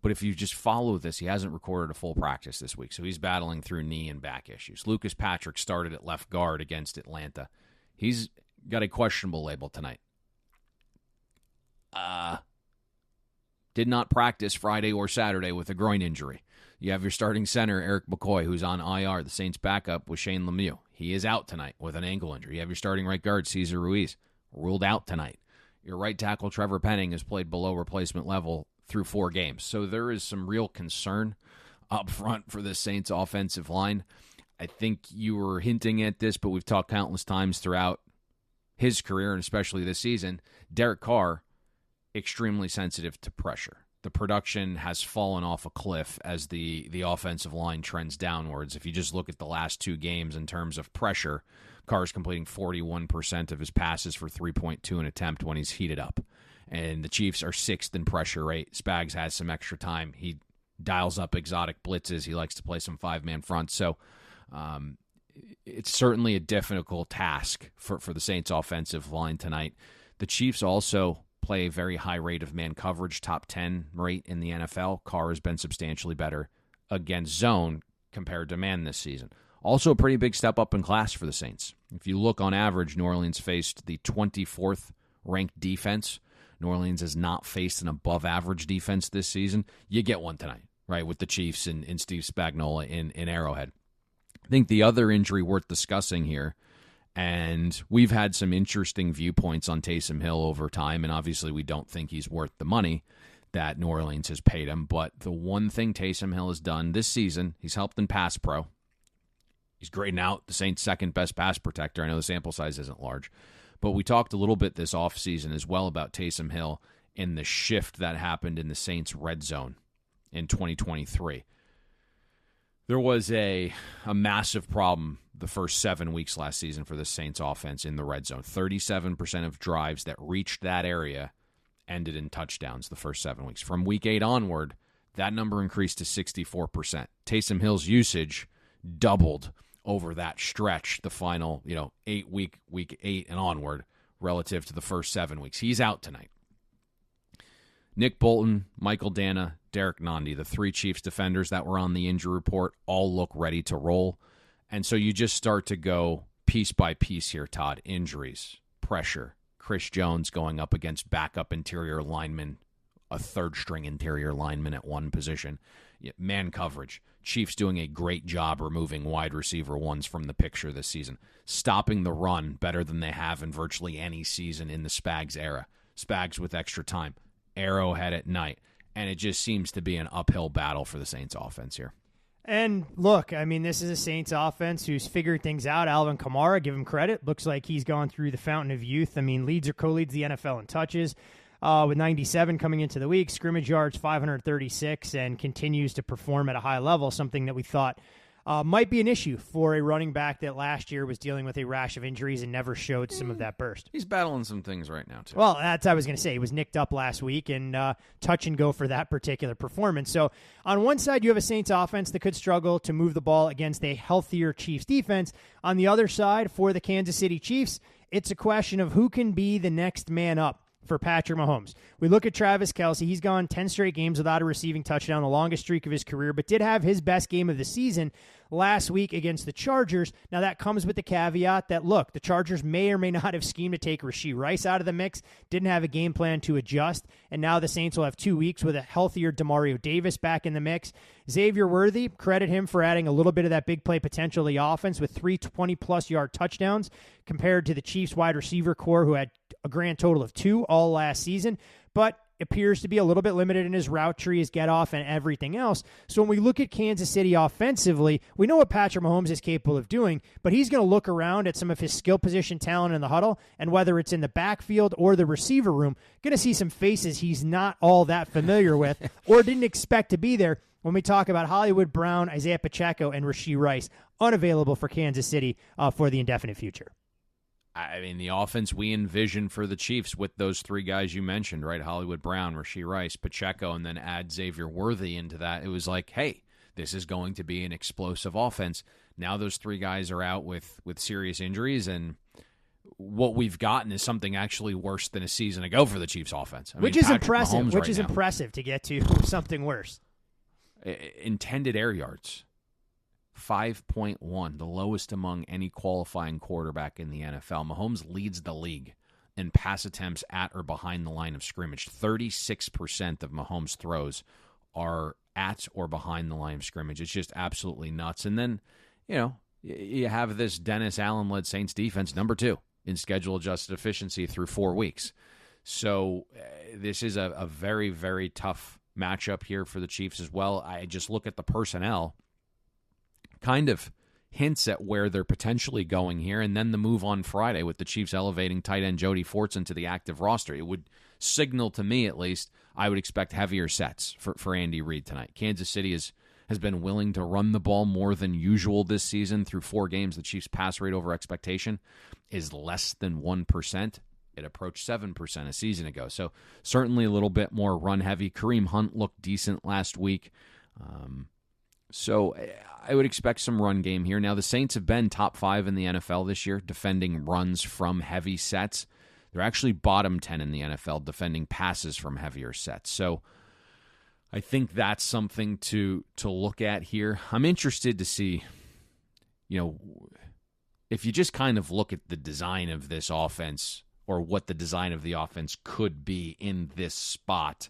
But if you just follow this, he hasn't recorded a full practice this week, so he's battling through knee and back issues. Lucas Patrick started at left guard against Atlanta. He's got a questionable label tonight. Did not practice Friday or Saturday with a groin injury. You have your starting center, Eric McCoy, who's on IR, the Saints' backup with Shane Lemieux. He is out tonight with an ankle injury. You have your starting right guard, Cesar Ruiz, ruled out tonight. Your right tackle, Trevor Penning, has played below replacement level through 4 games. So there is some real concern up front for the Saints offensive line. I think you were hinting at this, but we've talked countless times throughout his career, and especially this season. Derek Carr, extremely sensitive to pressure. The production has fallen off a cliff as the offensive line trends downwards. If you just look at the last 2 games in terms of pressure, Carr's completing 41% of his passes for 3.2 an attempt when he's heated up. And the Chiefs are 6th in pressure rate. Spags has some extra time. He dials up exotic blitzes. He likes to play some 5-man fronts. So it's certainly a difficult task for the Saints offensive line tonight. The Chiefs also play a very high rate of man coverage, top 10 rate in the NFL. Carr has been substantially better against zone compared to man this season. Also a pretty big step up in class for the Saints. If you look on average, New Orleans faced the 24th ranked defense. New Orleans has not faced an above-average defense this season. You get one tonight, right, with the Chiefs and Steve Spagnuolo in Arrowhead. I think the other injury worth discussing here, and we've had some interesting viewpoints on Taysom Hill over time, and obviously we don't think he's worth the money that New Orleans has paid him, but the one thing Taysom Hill has done this season, he's helped in pass pro. He's grading out the Saints' second-best pass protector. I know the sample size isn't large. But we talked a little bit this offseason as well about Taysom Hill and the shift that happened in the Saints' red zone in 2023. There was a massive problem the first 7 weeks last season for the Saints offense in the red zone. 37% of drives that reached that area ended in touchdowns the first 7 weeks. From week 8 onward, that number increased to 64%. Taysom Hill's usage doubled over that stretch, the final, 8-week, week 8 and onward, relative to the first 7 weeks. He's out tonight. Nick Bolton, Michael Dana, Derek Nandi, the 3 Chiefs defenders that were on the injury report, all look ready to roll. And so you just start to go piece by piece here, Todd. Injuries, pressure, Chris Jones going up against backup interior lineman, a third-string interior lineman at one position, man coverage. Chiefs doing a great job removing wide receiver ones from the picture this season. Stopping the run better than they have in virtually any season in the Spags era. Spags with extra time. Arrowhead at night. And it just seems to be an uphill battle for the Saints offense here. And look, I mean, this is a Saints offense who's figured things out. Alvin Kamara, give him credit. Looks like he's gone through the fountain of youth. I mean, leads or co-leads the NFL in touches. With 97 coming into the week, scrimmage yards 536, and continues to perform at a high level, something that we thought might be an issue for a running back that last year was dealing with a rash of injuries and never showed some of that burst. He's battling some things right now, too. Well, that's what I was going to say. He was nicked up last week and touch and go for that particular performance. So on one side, you have a Saints offense that could struggle to move the ball against a healthier Chiefs defense. On the other side, for the Kansas City Chiefs, it's a question of who can be the next man up for Patrick Mahomes. We look at Travis Kelce. He's gone 10 straight games without a receiving touchdown, the longest streak of his career, but did have his best game of the season last week against the Chargers. Now, that comes with the caveat that, look, the Chargers may or may not have schemed to take Rashee Rice out of the mix, didn't have a game plan to adjust, and now the Saints will have 2 weeks with a healthier Demario Davis back in the mix. Xavier Worthy, credit him for adding a little bit of that big play potential to the offense with 3 20-plus yard touchdowns compared to the Chiefs wide receiver core, who had a grand total of 2 all last season, but appears to be a little bit limited in his route tree, his get off, and everything else. So when we look at Kansas City offensively, we know what Patrick Mahomes is capable of doing, but he's going to look around at some of his skill position talent in the huddle, and whether it's in the backfield or the receiver room, going to see some faces he's not all that familiar with or didn't expect to be there when we talk about Hollywood Brown, Isaiah Pacheco, and Rashee Rice, unavailable for Kansas City for the indefinite future. I mean, the offense we envision for the Chiefs with those 3 guys you mentioned, right? Hollywood Brown, Rashee Rice, Pacheco, and then add Xavier Worthy into that. It was like, hey, this is going to be an explosive offense. Now those 3 guys are out with serious injuries, and what we've gotten is something actually worse than a season ago for the Chiefs offense. Which is impressive to get to something worse. Intended air yards. 5.1, the lowest among any qualifying quarterback in the NFL. Mahomes leads the league in pass attempts at or behind the line of scrimmage. 36% of Mahomes' throws are at or behind the line of scrimmage. It's just absolutely nuts. And then, you have this Dennis Allen-led Saints defense, number 2 in schedule-adjusted efficiency through 4 weeks. So this is a very, very tough matchup here for the Chiefs as well. I just look at the personnel, kind of hints at where they're potentially going here, and then the move on Friday with the Chiefs elevating tight end Jody Fortson to the active roster. It would signal to me, at least, I would expect heavier sets for Andy Reid tonight. Kansas City has been willing to run the ball more than usual this season. Through 4 games, the Chiefs' pass rate over expectation is less than 1%. It approached 7% a season ago. So certainly a little bit more run-heavy. Kareem Hunt looked decent last week. So I would expect some run game here. Now, the Saints have been top 5 in the NFL this year, defending runs from heavy sets. They're actually bottom 10 in the NFL, defending passes from heavier sets. So I think that's something to look at here. I'm interested to see, if you just kind of look at the design of this offense or what the design of the offense could be in this spot,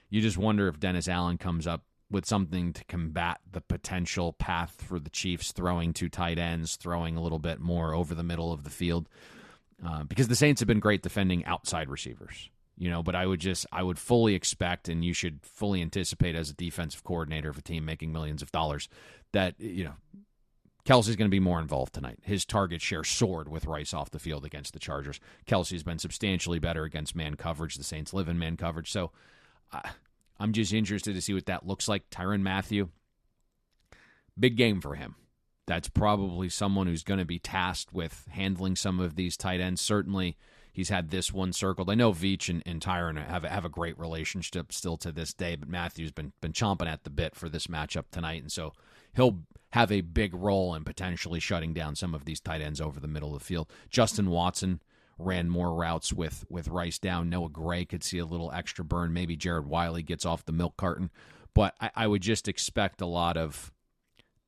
you just wonder if Dennis Allen comes up with something to combat the potential path for the Chiefs throwing 2 tight ends, throwing a little bit more over the middle of the field. Because the Saints have been great defending outside receivers, but I would fully expect, and you should fully anticipate as a defensive coordinator of a team making millions of dollars, that, Kelce's going to be more involved tonight. His target share soared with Rice off the field against the Chargers. Kelce's been substantially better against man coverage. The Saints live in man coverage. So I'm just interested to see what that looks like. Tyrann Mathieu, big game for him. That's probably someone who's going to be tasked with handling some of these tight ends. Certainly, he's had this one circled. I know Veach and Tyrann have a great relationship still to this day, but Matthew's been chomping at the bit for this matchup tonight, and so he'll have a big role in potentially shutting down some of these tight ends over the middle of the field. Justin Watson ran more routes with Rice down. Noah Gray could see a little extra burn. Maybe Jared Wiley gets off the milk carton. But I would just expect a lot of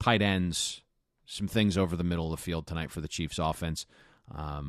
tight ends, some things over the middle of the field tonight for the Chiefs offense. I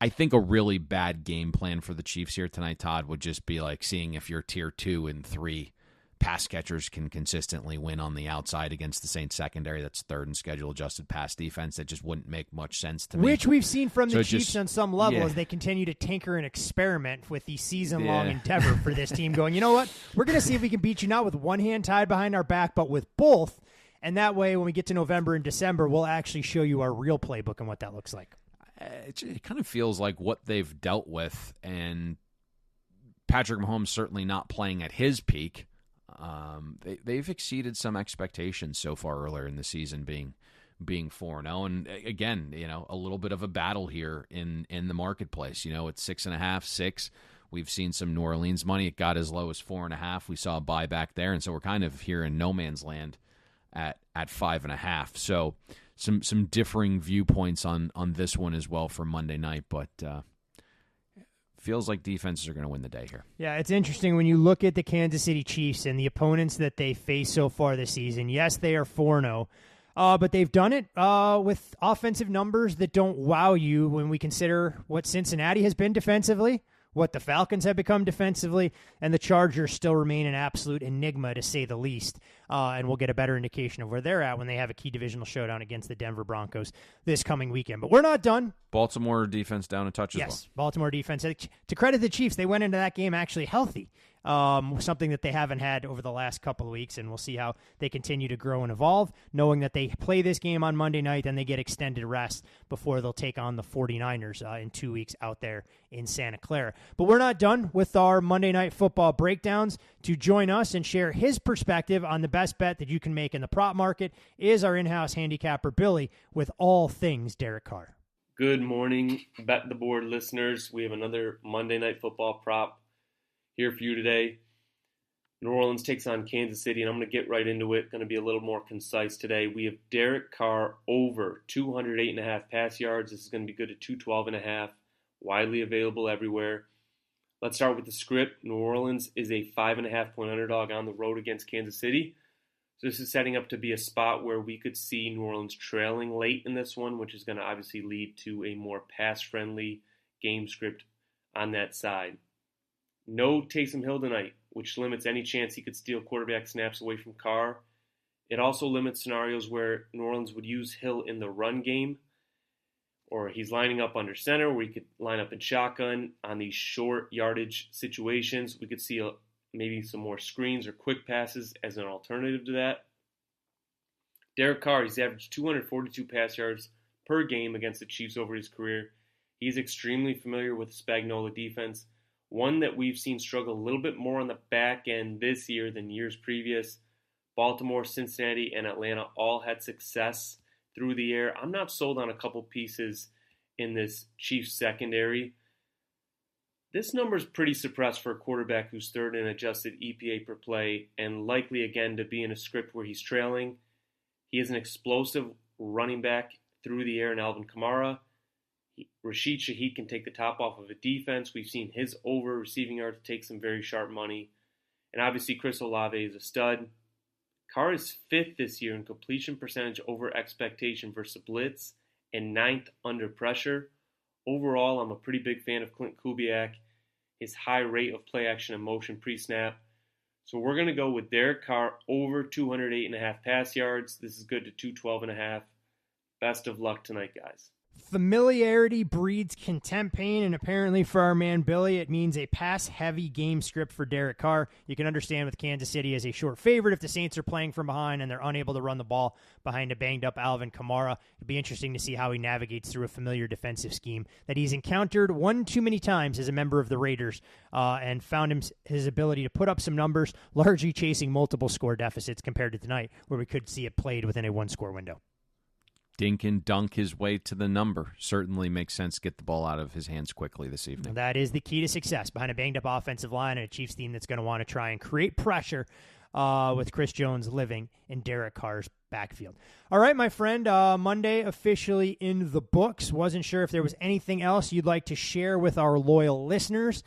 think a really bad game plan for the Chiefs here tonight, Todd, would just be like seeing if your tier 2 and 3 pass catchers can consistently win on the outside against the Saints secondary. That's 3rd in schedule-adjusted pass defense. That just wouldn't make much sense to me. Which we've seen from the Chiefs on some level as they continue to tinker and experiment with the season-long endeavor for this team, going, you know what? We're going to see if we can beat you not with one hand tied behind our back, but with both. And that way, when we get to November and December, we'll actually show you our real playbook and what that looks like. It kind of feels like what they've dealt with, and Patrick Mahomes certainly not playing at his peak. They've exceeded some expectations so far earlier in the season, being 4-0, and again, a little bit of a battle here in the marketplace. It's 6.5, 6. We've seen some New Orleans money. It got as low as 4.5. We saw a buyback there, and so we're kind of here in no man's land at 5.5. So some differing viewpoints on this one as well for Monday night, but feels like defenses are going to win the day here. Yeah, it's interesting when you look at the Kansas City Chiefs and the opponents that they face so far this season. Yes, they are 4-0, but they've done it with offensive numbers that don't wow you when we consider what Cincinnati has been defensively, what the Falcons have become defensively, and the Chargers still remain an absolute enigma, to say the least. And we'll get a better indication of where they're at when they have a key divisional showdown against the Denver Broncos this coming weekend. But we're not done. Baltimore defense down a touch as well. Yes, Baltimore defense. To credit the Chiefs, they went into that game actually healthy, something that they haven't had over the last couple of weeks, and we'll see how they continue to grow and evolve, knowing that they play this game on Monday night, then they get extended rest before they'll take on the 49ers in 2 weeks out there in Santa Clara. But we're not done with our Monday Night Football breakdowns. To join us and share his perspective on the best bet that you can make in the prop market is our in-house handicapper, Billy, with all things Derek Carr. Good morning, Bet the Board listeners. We have another Monday Night Football prop here for you today. New Orleans takes on Kansas City, and I'm going to get right into it. Going to be a little more concise today. We have Derek Carr over 208.5 pass yards. This is going to be good at 212.5, widely available everywhere. Let's start with the script. New Orleans is a 5.5-point underdog on the road against Kansas City. So this is setting up to be a spot where we could see New Orleans trailing late in this one, which is going to obviously lead to a more pass-friendly game script on that side. No Taysom Hill tonight, which limits any chance he could steal quarterback snaps away from Carr. It also limits scenarios where New Orleans would use Hill in the run game, or he's lining up under center, where he could line up in shotgun on these short yardage situations. We could see maybe some more screens or quick passes as an alternative to that. Derek Carr, he's averaged 242 pass yards per game against the Chiefs over his career. He's extremely familiar with the Spagnuolo defense, one that we've seen struggle a little bit more on the back end this year than years previous. Baltimore, Cincinnati, and Atlanta all had success through the air. I'm not sold on a couple pieces in this Chiefs secondary. This number is pretty suppressed for a quarterback who's third in adjusted EPA per play, and likely again to be in a script where he's trailing. He is an explosive running back through the air in Alvin Kamara. Rashid Shaheed can take the top off of a defense. We've seen his over receiving yards take some very sharp money. And obviously Chris Olave is a stud. Carr is 5th this year in completion percentage over expectation versus blitz and 9th under pressure. Overall, I'm a pretty big fan of Clint Kubiak, his high rate of play action and motion pre-snap. So we're going to go with Derek Carr over 208.5 pass yards. This is good to 212.5. Best of luck tonight, guys. Familiarity breeds contempt, Payne, and apparently for our man Billy, it means a pass-heavy game script for Derek Carr. You can understand with Kansas City as a short favorite if the Saints are playing from behind and they're unable to run the ball behind a banged-up Alvin Kamara. It'd be interesting to see how he navigates through a familiar defensive scheme that he's encountered one too many times as a member of the Raiders and found his ability to put up some numbers, largely chasing multiple score deficits compared to tonight, where we could see it played within a one-score window. Dink and dunk his way to the number. Certainly makes sense to get the ball out of his hands quickly this evening. That is the key to success behind a banged-up offensive line and a Chiefs team that's going to want to try and create pressure with Chris Jones living in Derek Carr's backfield. All right, my friend, Monday officially in the books. Wasn't sure if there was anything else you'd like to share with our loyal listeners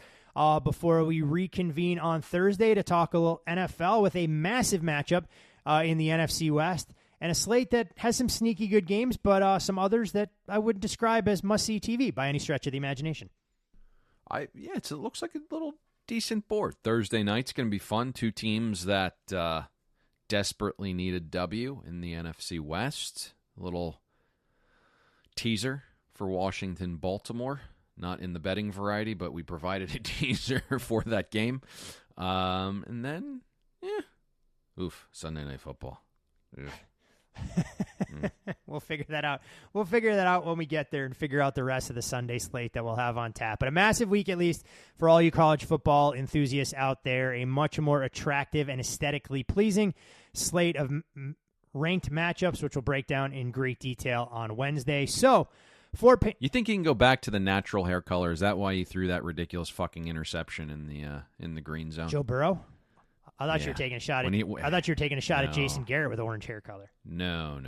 before we reconvene on Thursday to talk a little NFL with a massive matchup in the NFC West. And a slate that has some sneaky good games, but some others that I wouldn't describe as must-see TV by any stretch of the imagination. It looks like a little decent board. Thursday night's going to be fun. Two teams that desperately need a W in the NFC West. A little teaser for Washington, Baltimore. Not in the betting variety, but we provided a teaser for that game. And then, Sunday Night Football. Ugh. We'll figure that out. We'll figure that out when we get there and figure out the rest of the Sunday slate that we'll have on tap. But a massive week, at least, for all you college football enthusiasts out there. A much more attractive and aesthetically pleasing slate of ranked matchups, which we'll break down in great detail on Wednesday. So, you think he can go back to the natural hair color? Is that why you threw that ridiculous fucking interception in the green zone? Joe Burrow? I thought you were taking a shot at. I thought you were taking a shot at Jason Garrett with orange hair color. No.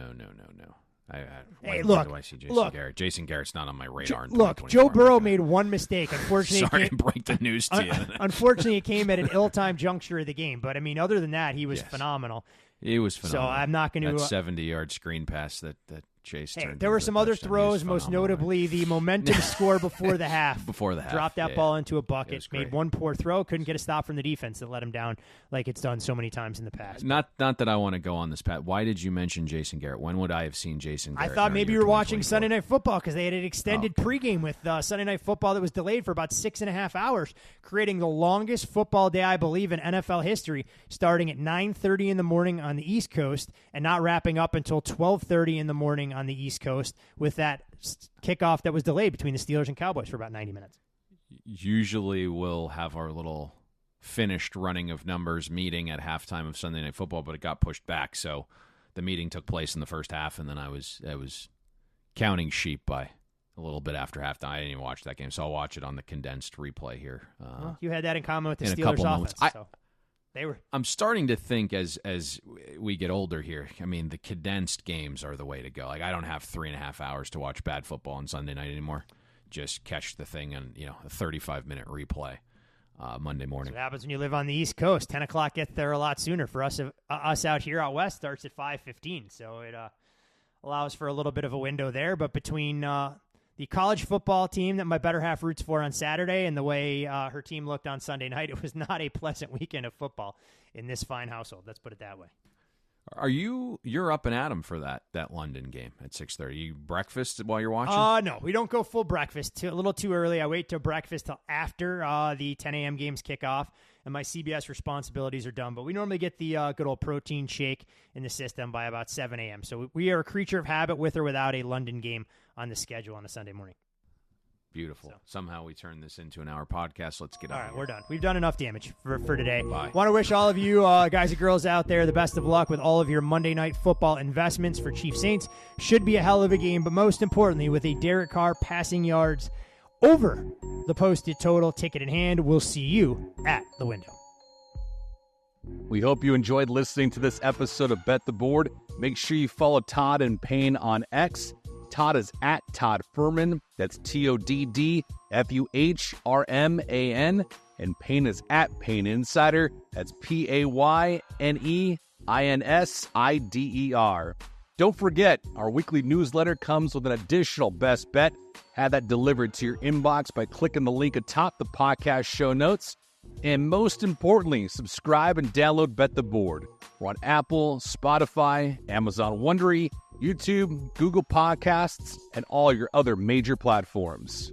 Hey, why do I see Jason Garrett? Jason Garrett's not on my radar. Look, Joe Burrow made one mistake. Unfortunately, sorry to break the news to you. Unfortunately, it came at an ill-timed juncture of the game. But I mean, other than that, he was phenomenal. He was phenomenal. So I'm not going to. That 70-yard screen pass that Chase turned. There were some other throws, most notably the momentum score before the half. Dropped that ball into a bucket, made one poor throw, couldn't get a stop from the defense that let him down like it's done so many times in the past. Not that I want to go on this, Pat. Why did you mention Jason Garrett? When would I have seen Jason Garrett? I thought maybe you were watching Sunday Night Football because they had an extended pregame with Sunday Night Football that was delayed for about 6.5 hours, creating the longest football day, I believe, in NFL history, starting at 9:30 in the morning on the East Coast and not wrapping up until 12:30 in the morning on the East Coast, with that kickoff that was delayed between the Steelers and Cowboys for about 90 minutes. Usually we'll have our little finished running of numbers meeting at halftime of Sunday Night Football, but it got pushed back. So the meeting took place in the first half, and then I was counting sheep by a little bit after halftime. I didn't even watch that game, so I'll watch it on the condensed replay here. Well, you had that in common with the Steelers offense. I'm starting to think as we get older here, I mean, the condensed games are the way to go. Like, I don't have 3.5 hours to watch bad football on Sunday night anymore. Just catch the thing on, a 35-minute replay Monday morning. That's what happens when you live on the East Coast. 10 o'clock gets there a lot sooner. For us out here out west, starts at 5:15. So it allows for a little bit of a window there. But between the college football team that my better half roots for on Saturday and the way her team looked on Sunday night, it was not a pleasant weekend of football in this fine household. Let's put it that way. You're up and at 'em for that London game at 6:30. You breakfast while you're watching? No, we don't go full breakfast. A little too early. I wait till breakfast till after the 10 a.m. games kick off, and my CBS responsibilities are done. But we normally get the good old protein shake in the system by about 7 a.m. So we are a creature of habit with or without a London game on the schedule on a Sunday morning. Beautiful. So. Somehow we turn this into an hour podcast. Let's get on. All right, we're done. We've done enough damage for today. Bye. Want to wish all of you guys and girls out there the best of luck with all of your Monday Night Football investments for Chiefs Saints. Should be a hell of a game, but most importantly, with a Derek Carr passing yards over the posted total, ticket in hand, we'll see you at the window. We hope you enjoyed listening to this episode of Bet the Board. Make sure you follow Todd and Payne on X. Todd is at Todd Fuhrman. That's TODDFUHRMAN. And Payne is at Payne Insider. That's PAYNEINSIDER. Don't forget, our weekly newsletter comes with an additional best bet. Have that delivered to your inbox by clicking the link atop the podcast show notes. And most importantly, subscribe and download Bet the Board. We're on Apple, Spotify, Amazon Wondery, YouTube, Google Podcasts, and all your other major platforms.